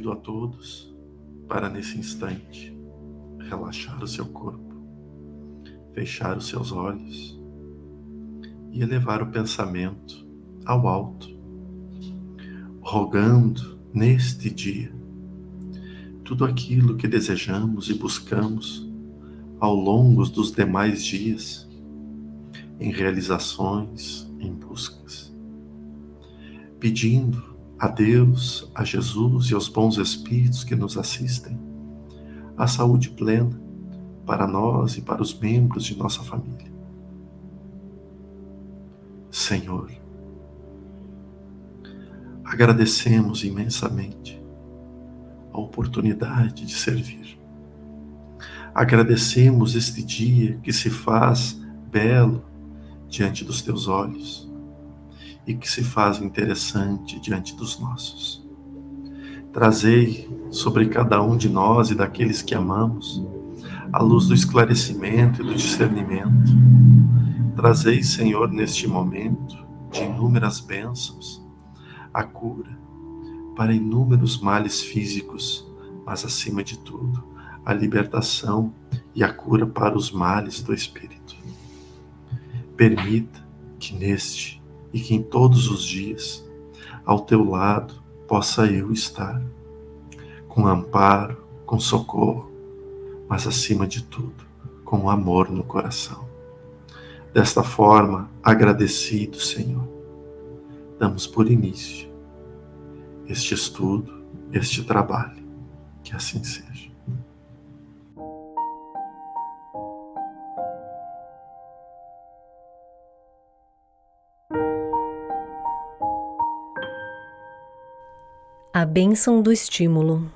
Convido a todos para, nesse instante, relaxar o seu corpo, fechar os seus olhos e elevar o pensamento ao alto, rogando neste dia tudo aquilo que desejamos e buscamos ao longo dos demais dias, em realizações, em buscas, pedindo a Deus, a Jesus e aos bons espíritos que nos assistem a saúde plena para nós e para os membros de nossa família. Senhor, agradecemos imensamente a oportunidade de servir. Agradecemos este dia que se faz belo diante dos teus olhos e que se faz interessante diante dos nossos. Trazei sobre cada um de nós e daqueles que amamos a luz do esclarecimento e do discernimento. Trazei, Senhor, neste momento de inúmeras bênçãos, a cura para inúmeros males físicos, mas acima de tudo, a libertação e a cura para os males do espírito. Permita que neste e que em todos os dias, ao teu lado, possa eu estar, com amparo, com socorro, mas acima de tudo, com amor no coração. Desta forma, agradecido, Senhor, damos por início este estudo, este trabalho, que assim seja. A bênção do estímulo.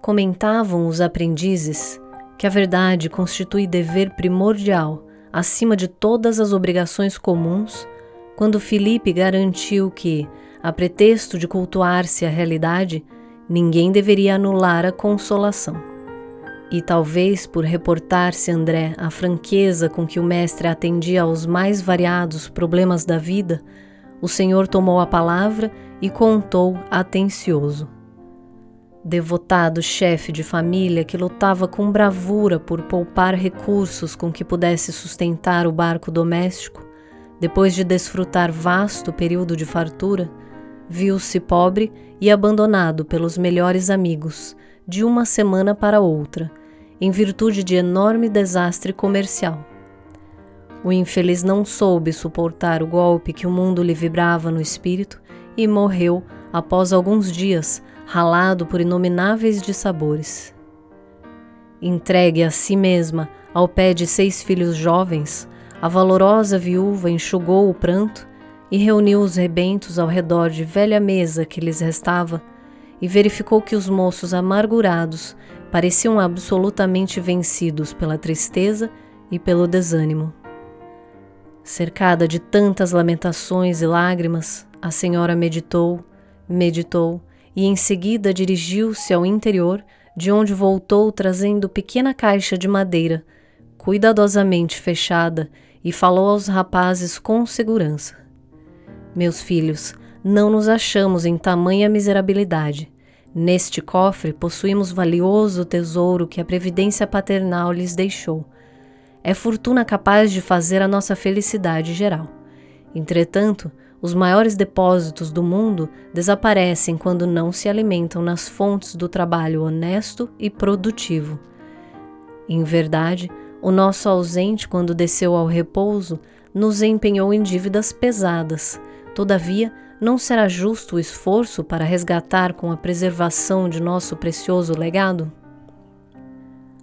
Comentavam os aprendizes que a verdade constitui dever primordial acima de todas as obrigações comuns, quando Filipe garantiu que, a pretexto de cultuar-se a realidade, ninguém deveria anular a consolação. E talvez por reportar-se André a franqueza com que o mestre atendia aos mais variados problemas da vida, o Senhor tomou a palavra e contou atencioso. Devotado chefe de família que lutava com bravura por poupar recursos com que pudesse sustentar o barco doméstico, depois de desfrutar vasto período de fartura, viu-se pobre e abandonado pelos melhores amigos, de uma semana para outra, em virtude de enorme desastre comercial. O infeliz não soube suportar o golpe que o mundo lhe vibrava no espírito e morreu após alguns dias, ralado por inomináveis dissabores. Entregue a si mesma ao pé de 6 filhos jovens, a valorosa viúva enxugou o pranto e reuniu os rebentos ao redor de velha mesa que lhes restava e verificou que os moços amargurados pareciam absolutamente vencidos pela tristeza e pelo desânimo. Cercada de tantas lamentações e lágrimas, a senhora meditou e em seguida dirigiu-se ao interior, de onde voltou trazendo pequena caixa de madeira, cuidadosamente fechada, e falou aos rapazes com segurança. Meus filhos, não nos achamos em tamanha miserabilidade. Neste cofre possuímos valioso tesouro que a previdência paternal lhes deixou. É fortuna capaz de fazer a nossa felicidade geral. Entretanto, os maiores depósitos do mundo desaparecem quando não se alimentam nas fontes do trabalho honesto e produtivo. Em verdade, o nosso ausente, quando desceu ao repouso, nos empenhou em dívidas pesadas. Todavia, não será justo o esforço para resgatar com a preservação de nosso precioso legado?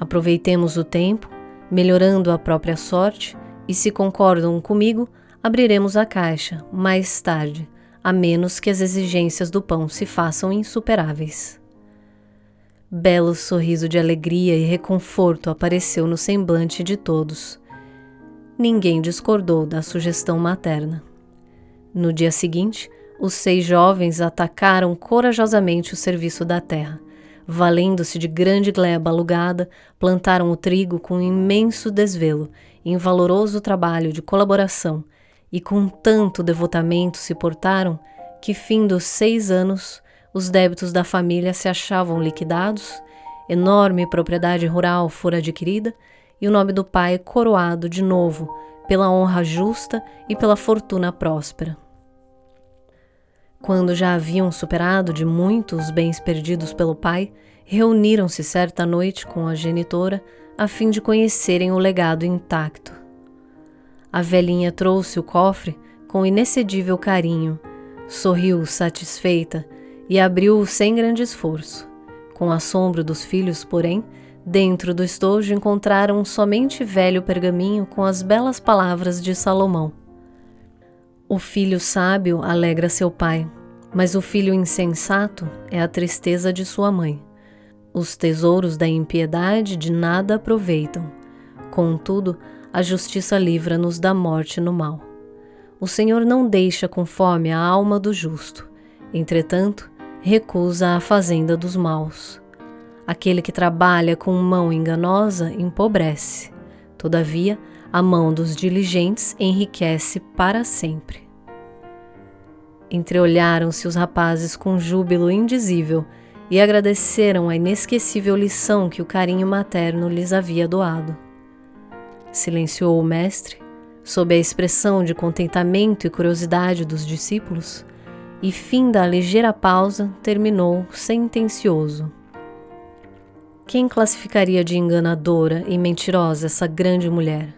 Aproveitemos o tempo, melhorando a própria sorte, e se concordam comigo, abriremos a caixa mais tarde, a menos que as exigências do pão se façam insuperáveis. Belo sorriso de alegria e reconforto apareceu no semblante de todos. Ninguém discordou da sugestão materna. No dia seguinte, os 6 jovens atacaram corajosamente o serviço da terra. Valendo-se de grande gleba alugada, plantaram o trigo com imenso desvelo, em valoroso trabalho de colaboração, e com tanto devotamento se portaram, que, findos 6 anos, os débitos da família se achavam liquidados, enorme propriedade rural fora adquirida e o nome do pai coroado de novo pela honra justa e pela fortuna próspera. Quando já haviam superado de muito os bens perdidos pelo pai, reuniram-se certa noite com a genitora a fim de conhecerem o legado intacto. A velhinha trouxe o cofre com inexcedível carinho, sorriu satisfeita e abriu-o sem grande esforço. Com assombro dos filhos, porém, dentro do estojo encontraram um somente velho pergaminho com as belas palavras de Salomão. O filho sábio alegra seu pai, mas o filho insensato é a tristeza de sua mãe. Os tesouros da impiedade de nada aproveitam. Contudo, a justiça livra-nos da morte no mal. O Senhor não deixa com fome a alma do justo. Entretanto, recusa a fazenda dos maus. Aquele que trabalha com mão enganosa empobrece. Todavia, a mão dos diligentes enriquece para sempre. Entreolharam-se os rapazes com júbilo indizível e agradeceram a inesquecível lição que o carinho materno lhes havia doado. Silenciou o mestre, sob a expressão de contentamento e curiosidade dos discípulos, e, finda a ligeira pausa, terminou sentencioso. Quem classificaria de enganadora e mentirosa essa grande mulher?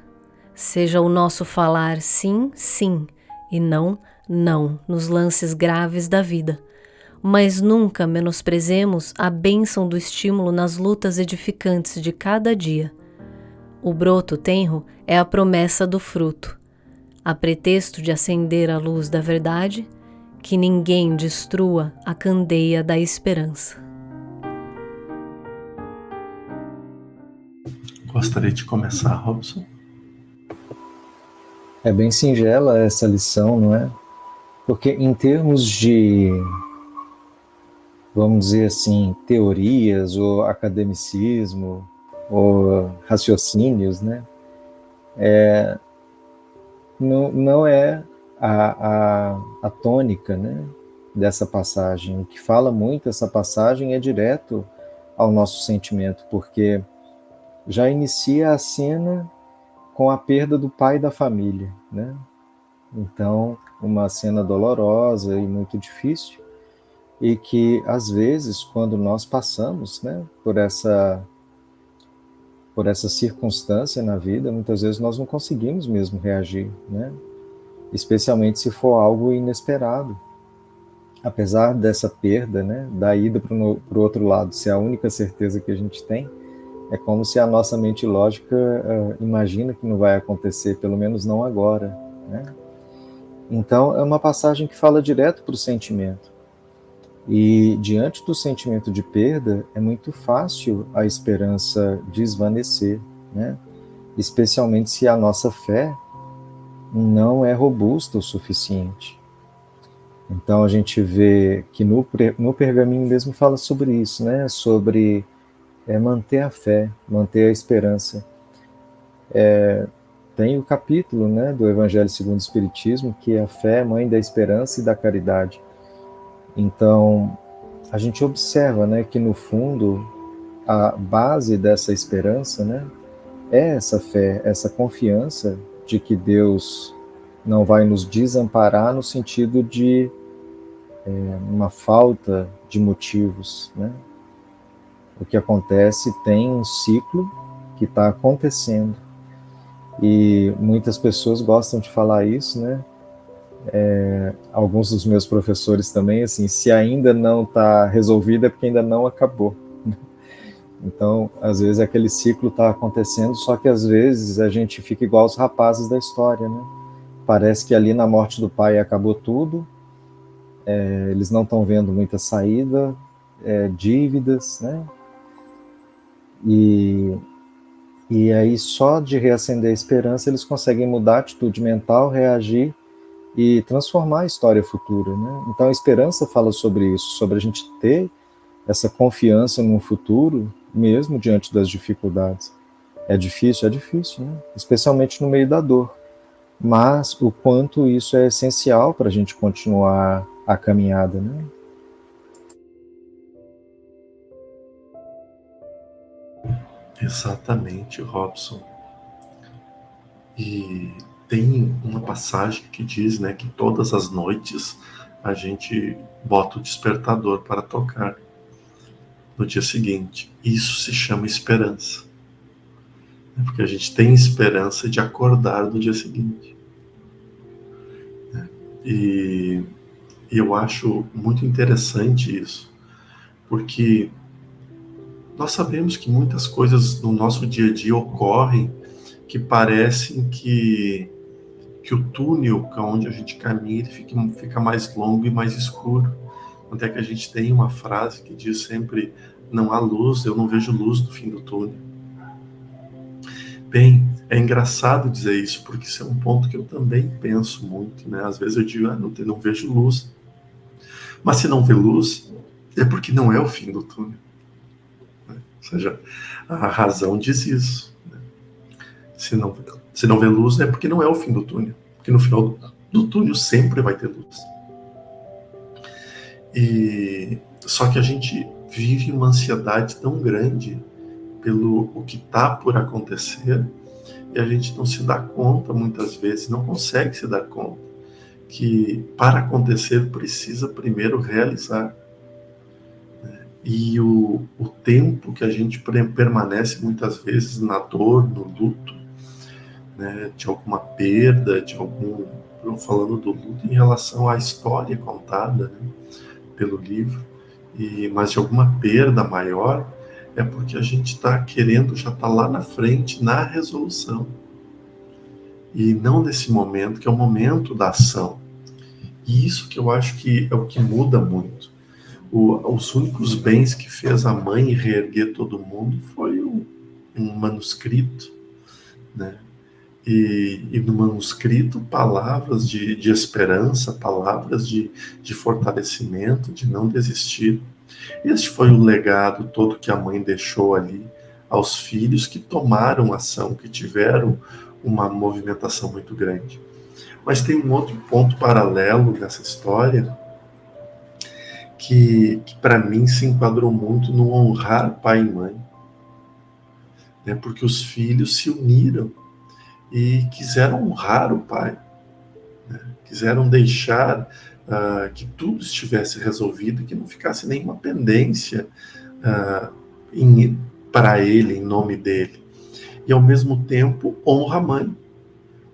Seja o nosso falar sim, sim, e não, não, nos lances graves da vida, mas nunca menosprezemos a bênção do estímulo nas lutas edificantes de cada dia. O broto tenro é a promessa do fruto. A pretexto de acender a luz da verdade, que ninguém destrua a candeia da esperança. Gostaria de começar, Robson? É bem singela essa lição, não é? Porque em termos de, vamos dizer assim, teorias ou academicismo ou raciocínios, né? Não é a tônica, né, dessa passagem. O que fala muito essa passagem é direto ao nosso sentimento, porque já inicia a cena com a perda do pai da família, né? Então, uma cena dolorosa e muito difícil, e que, às vezes, quando nós passamos, né, por essa circunstância na vida, muitas vezes nós não conseguimos mesmo reagir, né? Especialmente se for algo inesperado. Apesar dessa perda, né, da ida para o outro lado ser a única certeza que a gente tem, é como se a nossa mente lógica imagina que não vai acontecer, pelo menos não agora, né? Então, é uma passagem que fala direto para o sentimento. E, diante do sentimento de perda, é muito fácil a esperança desvanecer, né? Especialmente se a nossa fé não é robusta o suficiente. Então, a gente vê que no pergaminho mesmo fala sobre isso, né? Sobre manter a fé, manter a esperança. Tem o capítulo, né, do Evangelho segundo o Espiritismo, que a fé é mãe da esperança e da caridade. Então, a gente observa, né, que no fundo a base dessa esperança, né, é essa fé, essa confiança de que Deus não vai nos desamparar no sentido de uma falta de motivos, né? O que acontece tem um ciclo que está acontecendo. E muitas pessoas gostam de falar isso, né? Alguns dos meus professores também, assim, se ainda não está resolvido é porque ainda não acabou. Então, às vezes aquele ciclo está acontecendo, só que às vezes a gente fica igual os rapazes da história, né? Parece que ali na morte do pai acabou tudo, eles não estão vendo muita saída, dívidas, né? E aí só de reacender a esperança eles conseguem mudar a atitude mental, reagir e transformar a história futura, né? Então a esperança fala sobre isso, sobre a gente ter essa confiança no futuro, mesmo diante das dificuldades. É difícil, né? Especialmente no meio da dor. Mas o quanto isso é essencial para a gente continuar a caminhada, né? Exatamente, Robson. E tem uma passagem que diz, né, que todas as noites a gente bota o despertador para tocar no dia seguinte. Isso se chama esperança, né? Porque a gente tem esperança de acordar no dia seguinte, né? E eu acho muito interessante isso, porque nós sabemos que muitas coisas no nosso dia a dia ocorrem que parecem que o túnel onde a gente caminha ele fica mais longo e mais escuro. Até que a gente tem uma frase que diz sempre: não há luz, eu não vejo luz no fim do túnel. Bem, é engraçado dizer isso, porque isso é um ponto que eu também penso muito, né? Às vezes eu digo, não vejo luz. Mas se não vê luz, é porque não é o fim do túnel, né? Ou seja, a razão diz isso, né? Se não vê luz, é porque não é o fim do túnel. Porque no final do túnel sempre vai ter luz. E só que a gente vive uma ansiedade tão grande pelo o que está por acontecer, e a gente não se dá conta, muitas vezes, não consegue se dar conta, que para acontecer precisa primeiro realizar. E o tempo que a gente permanece muitas vezes na dor, no luto, né, de alguma perda, falando do luto em relação à história contada, né, pelo livro, mas de alguma perda maior, é porque a gente está querendo já estar lá na frente, na resolução. E não nesse momento, que é o momento da ação. E isso que eu acho que é o que muda muito. Os únicos bens que fez a mãe reerguer todo mundo foi um manuscrito, né? E no manuscrito, palavras de esperança, palavras de fortalecimento, de não desistir. Este foi o legado todo que a mãe deixou ali aos filhos que tomaram ação, que tiveram uma movimentação muito grande. Mas tem um outro ponto paralelo nessa história que para mim se enquadrou muito no honrar pai e mãe, né? Porque os filhos se uniram e quiseram honrar o pai, né? Quiseram deixar que tudo estivesse resolvido e que não ficasse nenhuma pendência para ele, em nome dele. E ao mesmo tempo honra a mãe,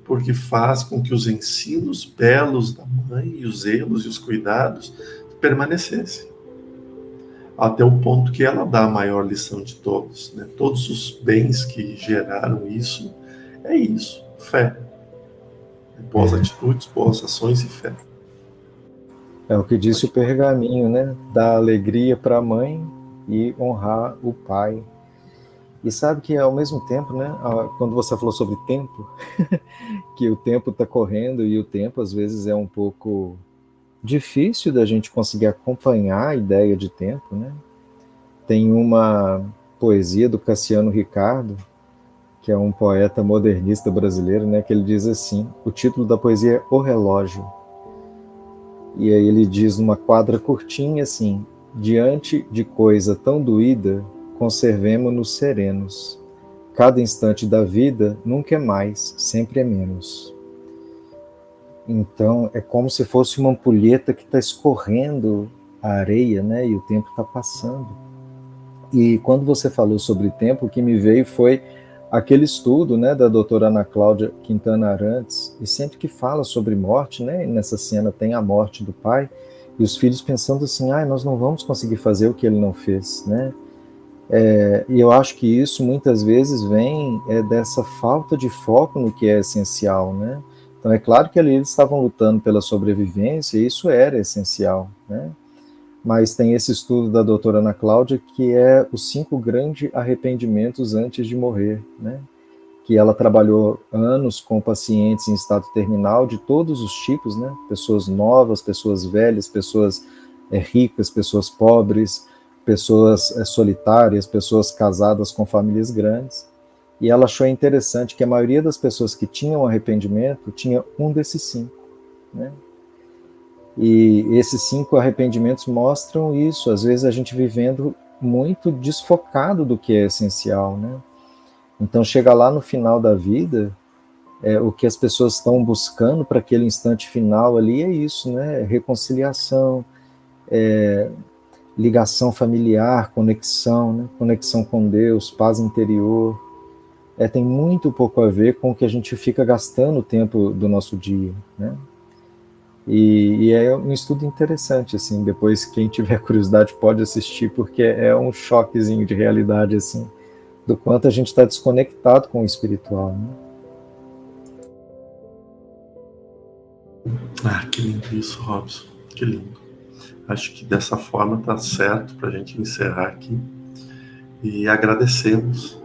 porque faz com que os ensinos belos da mãe e os zelos e os cuidados permanecessem, até o ponto que ela dá a maior lição de todos, né? Todos os bens que geraram isso, é isso, fé. Boas atitudes, boas ações e fé. É o que disse o pergaminho, né? Dar alegria para a mãe e honrar o pai. E sabe que ao mesmo tempo, né? Quando você falou sobre tempo, que o tempo está correndo e o tempo às vezes é um pouco difícil da gente conseguir acompanhar a ideia de tempo, né? Tem uma poesia do Cassiano Ricardo, que é um poeta modernista brasileiro, né? Que ele diz assim, o título da poesia é O Relógio. E aí ele diz numa quadra curtinha assim, diante de coisa tão doída, conservemo-nos serenos. Cada instante da vida nunca é mais, sempre é menos. Então é como se fosse uma ampulheta que está escorrendo a areia, né? E o tempo está passando. E quando você falou sobre tempo, o que me veio foi aquele estudo, né, da doutora Ana Cláudia Quintana Arantes, e sempre que fala sobre morte, né, nessa cena tem a morte do pai, e os filhos pensando assim, nós não vamos conseguir fazer o que ele não fez, né? E eu acho que isso muitas vezes vem dessa falta de foco no que é essencial, né? Então é claro que ali eles estavam lutando pela sobrevivência, e isso era essencial, né? Mas tem esse estudo da doutora Ana Cláudia, que é os 5 grandes arrependimentos antes de morrer, né? Que ela trabalhou anos com pacientes em estado terminal de todos os tipos, né? Pessoas novas, pessoas velhas, pessoas ricas, pessoas pobres, pessoas solitárias, pessoas casadas com famílias grandes. E ela achou interessante que a maioria das pessoas que tinham arrependimento tinha um desses 5, né? E esses 5 arrependimentos mostram isso, às vezes a gente vivendo muito desfocado do que é essencial, né? Então chega lá no final da vida, o que as pessoas estão buscando para aquele instante final ali é isso, né? Reconciliação, ligação familiar, conexão, né? Conexão com Deus, paz interior. Tem muito pouco a ver com o que a gente fica gastando o tempo do nosso dia, né? E é um estudo interessante, assim, depois quem tiver curiosidade pode assistir, porque é um choquezinho de realidade, assim, do quanto a gente está desconectado com o espiritual, né? Ah, que lindo isso, Robson, que lindo. Acho que dessa forma está certo para a gente encerrar aqui e agradecemos.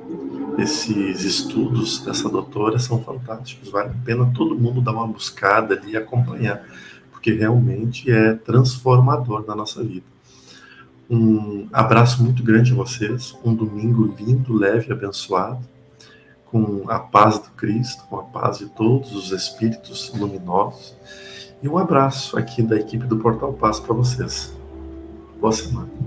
Esses estudos dessa doutora são fantásticos, vale a pena todo mundo dar uma buscada ali e acompanhar, porque realmente é transformador na nossa vida. Um abraço muito grande a vocês, um domingo lindo, leve e abençoado, com a paz do Cristo, com a paz de todos os espíritos luminosos, e um abraço aqui da equipe do Portal Paz para vocês. Boa semana.